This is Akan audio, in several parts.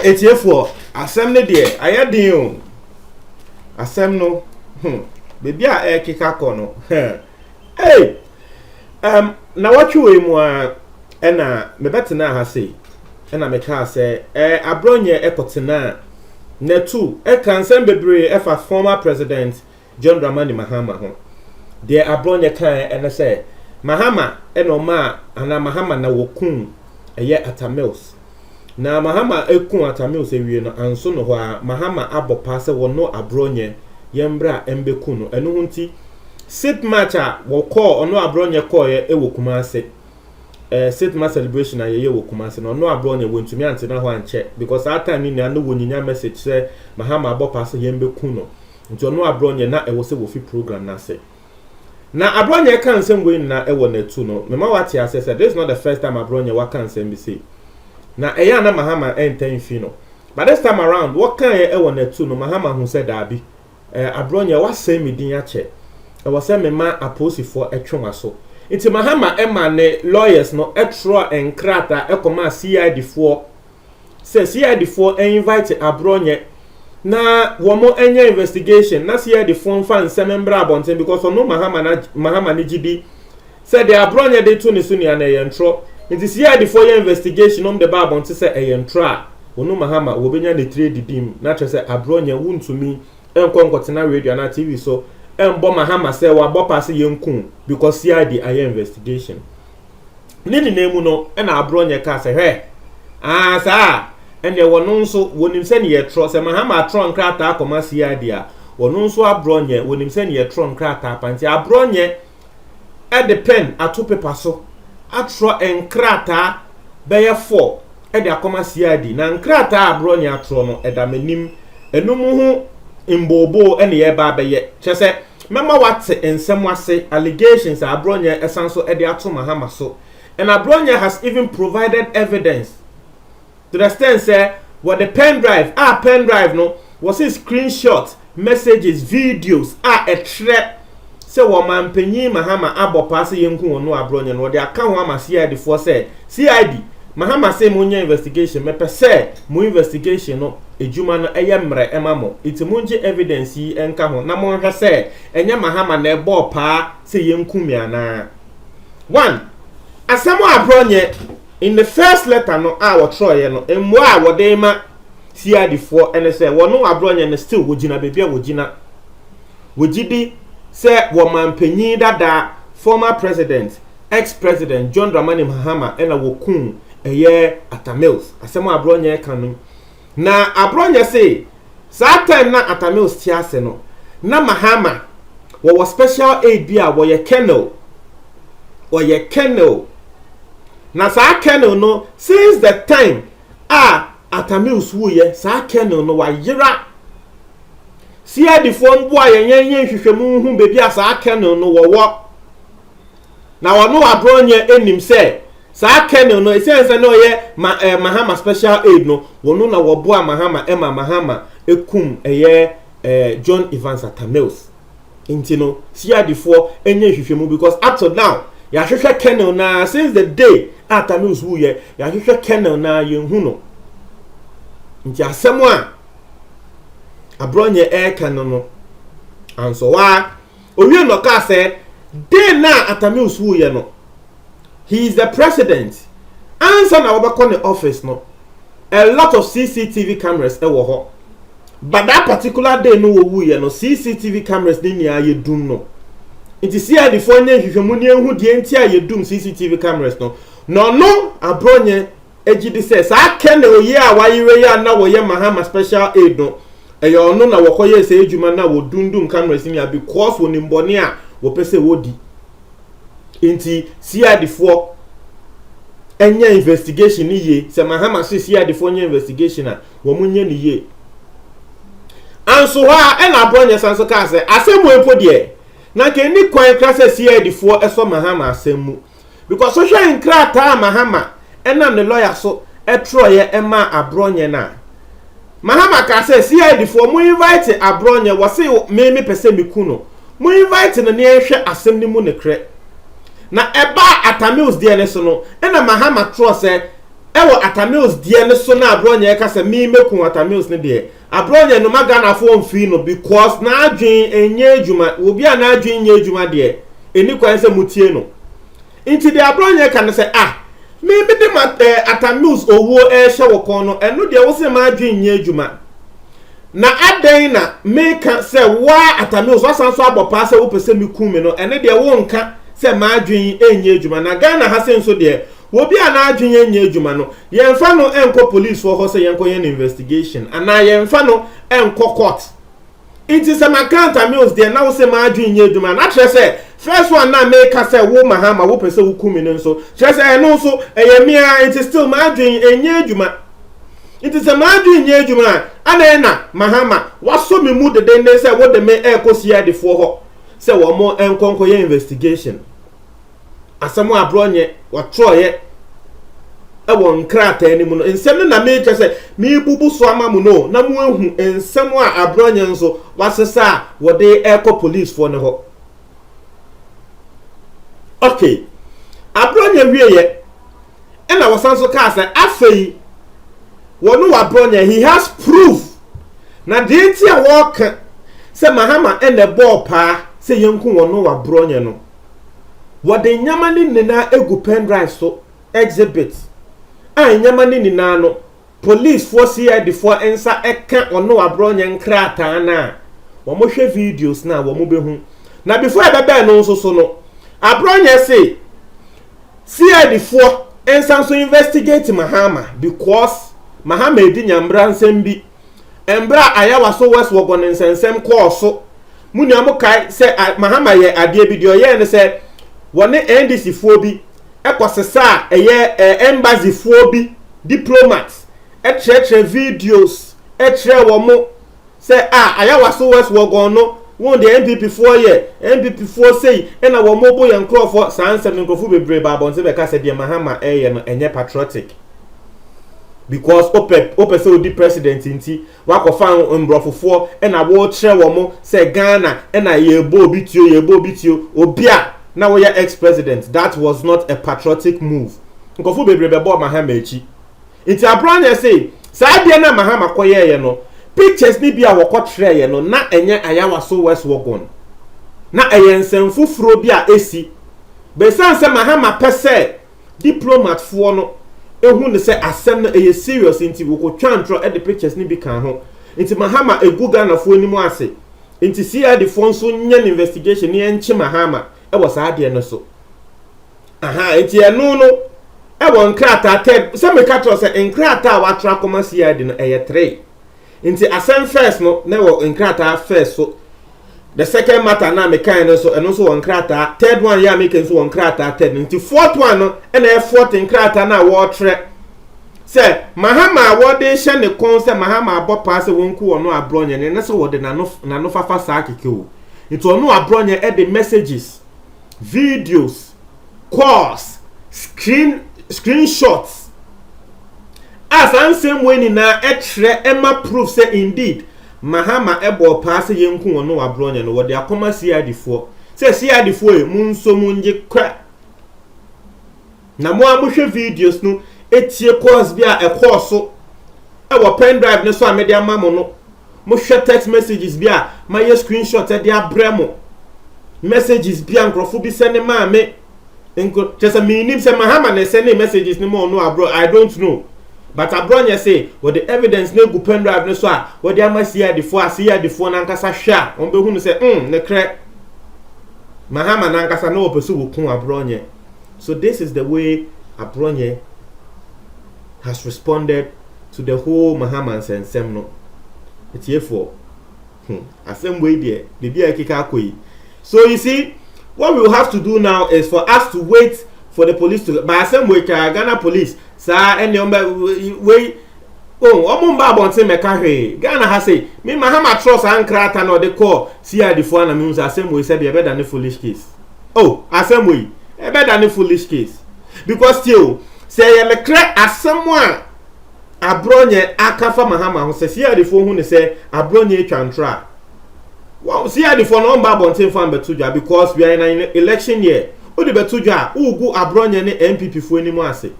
It's here for assembly there. I had you. Assembly. Baby, I kika kono. Hey. Now what you more ena me better na ha say. Ena me ka say abronye ekotena na two kan sem bebre efa former president John Dramani Mahama ho. De abronye kan ena say Mahama enoma ana Mahama na wokun eye Atamils. Na Mahama ekun Atamils ewie no anso no ho a Mahama abopa se wono abronye yembra embeku no eno hunti sit matcha wo call ono abronye call ye ewo Kumase. Sit match celebration na ye wo Kumase no ono abronye wontumi ante na ho anche because that time ni na no wonyinya message say Mahama abopa se yembeku no nti ono abronye na ewo se wo fi program na se na abronye kan nsem we na ewo na tu no mema wati ase say this is not the first time abronye wa kan nsem bi say na eya na Mahama enten fi no but this time around what kan ye ewo na tu no Mahama hu say dabi abronye wa say me din ache e wo say me ma aposifo etwon aso nti Mahama ema ne lawyers no etro enkrata ekoma CID4 say CID4 invite abronye na womo enya investigation na CID4 fan semembra abonten because ono Mahama ni gidi say the abronye dey to ni sunia na yentro nti CID4 investigation the ba abonten say eyentra ono Mahama wo benya ne trade dim na tre say abronye wuntumi enkonkotena radio na TV so embo Mahama say wa bopa say yenkun because CID aye investigation nini nemu no na abronye ka say he sa ene wono nso wonim se ne yetro se Mahama atron krata akoma CID a wono nso abronye wonim se ne yetro krata panti abronye the pen ato paper so atro enkrata beye 4 de akoma CID na nkrata abronye atro no edamenim enum hu imbobo ene ye ba beye chese mema wate ensem wase allegations abronye esanso de ato Mahama so and abronye has even provided evidence to the extent say what the pen drive no was a screenshot messages videos a threat say woman penyi Mahama abopa se yenku wono abronye no de aka ho ama CID for say CID Mahama say munya investigation me pese mu investigation no ejuma no eyemre emamo itimunje evidence yi enka ho na monhwe say enya Mahama na ebo pa say yenku mi ana one asamo abronye in the first letter no our troye no emu a wode ma CID4 ene say wono abronye ne still wogina bebia wogidi say woman penyi dada former president ex-president John Dramani Mahama ena wokun eye Atamils asemo abronye kanu na abronye say that time na Atamils tiase no na Mahama wo special aid bia wo ye kennel na sa kennel no since the time Atamils wuye sa kennel no wa yira CID4 mbo ayenyen hwehwemu hu bebi asa kennel no wo na wono abronye enim say sa kennel no esense no ye Mahama special aid no wono na wo boa Mahama ekum John Evans Atamils intino CID4 enye hwehwemu because up to now ya hwehwe kennel na since the day Atamils wuye ya hwehwe kennel na yenhu no nti asemo a abronye kennel no anso wa owie no ka say day na Atamils wuye no he is the president answer na wobekọ ne office no a lot of CCTV cameras ewo ho but that particular day no wuye no CCTV cameras ni nia yedum no nti CID4 nye hwehwemu ni ehu die nti a yedum CCTV cameras no abronye ejidi say sa kenne oye a wayire ya na wo ye Mahama special aid no eyo no na wokoye se ejuma na wo dundum cameras ni because wo nimbone a wo pese wodi nti CID4 enya investigation ni ye se Mahama se CID4 nya investigation a wo munye ni ye anso ha na abronye sanso ka se asemu epo de na ke ni kwan kra se CID4 eso Mahama asemu because social inkrata Mahama enam ne lawyer so etroye ema abronye na Mahama ka say CID4 mu invite abronye wo say me pese mikuno mo invite no ne ehwe asem ni mu ne kre na eba Atamils de ne so no na Mahama tro se ewo Atamils de ne so na abronye ka se mi meku Atamils ne de abronye no magana fo mfi no because na adwen enye adwuma obi a na adwen enye adwuma de eni kwan se mutie no inti de abronye ka ne se me de Atamils owo ehye wo kon no eno de wo se ma adwen enye adwuma na adan na meka se wa Atamils wasan so abopa se wo pese mi kume no ene de wo nka se ma adwen enye adwuma na Ghana ha se nso de obi a na adwen enye adwuma no yemfa no enko police for ho se yenko yen investigation ana yemfa no enko court it is a Atamils de na wo se ma adwen enye adwuma na tre se first one na meka se wo Mahama wo pese wo kume no nso tre se eno nso eyemia it is still ma adwen enye adwuma. It is a madri nyejuma ana Mahama waso me mu de den say wo de me ekosia de fo ho say wo mo enkonko ye investigation asamo abronye watroye e won krata ani mu no ensem na me che say me bubu so ama mu no na mu ehu ensem a abronye nso wasesa wo de eko police fo ne ho. Okay abronye wieye e na wasanso ka say afei wonu wabronya he has proof na denti a walk se Mahama ene ball pa se yenku wonu wabronya no wode nyama ni nina egu pen drive so exhibit nyama ni nina no police force here for ensa eka wonu wabronya nkrata na wo mo hwe videos na wo mo behu na before ebebe no nso so no abronya say CID for ensa so investigate Mahama because Mahama edi nyambra nsem bi embra ayawa so west wogon nsensem koso munu amukai se Mahama ye ade bi de oye ne se wone NDC fo bi ekosesa eye embassy fo bi diplomats etre videos etre wo mo se ayawa so west wogon no won de MPP fo ye MPP fo sei na wo mo bo ye nkrofo sansem nkrofo bebre ba bon se be ka se de Mahama eye no enye patriotic because ope so di president inti wakofa mbrofofo na wo kire wo mo se Ghana na yebo bitio obia na wo ya ex president. That was not a patriotic move. Nkofu bebrebe bo Mahama echi inti abronya say sa bia na Mahama koye ye no pictures ni bia wo kire ye no na enye ayawa so west wogon na eyensen fufuro bia esi be sanse Mahama pese diplomat fo no ehun ne say asem na eye serious inti wo ko twantro e the pictures ni bi kan ho inti Mahama eguga na fo animu ase inti CID fo nso nya investigation ni enchi Mahama e wo sa ade no so inti eno no e wo nkrata ted se me ka tro se nkrata wa tra koma CID no eye 3 inti asem first no na wo nkrata first so the second matter na me kan no so eno so won krata third one ya me kan so won krata third nti fourth one no na e fourth krata na wo tre se Mahama wo de hye ne kon se Mahama abopa se wonku wono abronye ne so wo de na no fafa sa akeke o nti wono abronye e de messages videos calls screenshots as ansem weni na e tre ema proof say indeed Mahama ebo pass yenku wono wabronya no wode akoma CID fo se CID fo munso munje kwa na mo amuhwe videos no etie course bia e course e wo pen drive ne so amedia mamo no mo hwe text messages bia ma ye screenshot e dia bremo messages bia nkrofo bi send ma me enko chesa minim se Mahama ne send messages ni mo no abro I don't know. But abronya say what the evidence na gu pen drive ne so a what the amasia de fo na nkasa hwa on be hu no say ne kre Mahama na nkasa na opeso wo kun abronya. So this is the way abronya has responded to the whole Mahama sensem no etiefo asem way there bibia kika akoi. So you see what we will have to do now is for us to wait for the police to by asem way Ghana police sa ene we omumba bonte meka hwe Ghana ha say me Mahama trust ankrata no de call CID for na me asem we say be better than foolish case. Asem we e better than foolish case because still say ye me kra asem a abronye akafa Mahama ho say CID for hu ne say abronye twantra Well, see, I for no babontin fan betuja because we are in an election year. Odi betuja, who go abroad any MPP for any more say.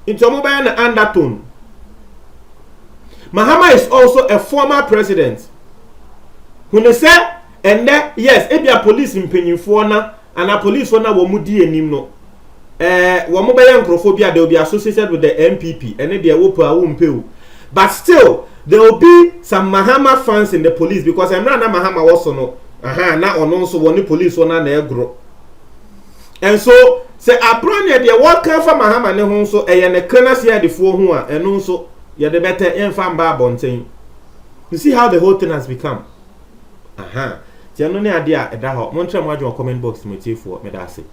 Into mobile undertone. Mahama is also a former president. When they say, and that yes, if you are police in Penyufuana and a police for now womudi and nimno. Wamobile Nkrophobia, they will be associated with the MPP and then they will pay. But still, there will be some Mahama fans in the police because I'm not Mahama also no. Now on also one police one and grow. And so say abroad there what come from Mahama ne ho so e ne kana sia de fo ho a eno so ye de better enfam ba bonten. You see how the whole thing has become. Ti eno ne ade a eda ho. Mo ntwe mo adwo comment box mo tie fo me da se.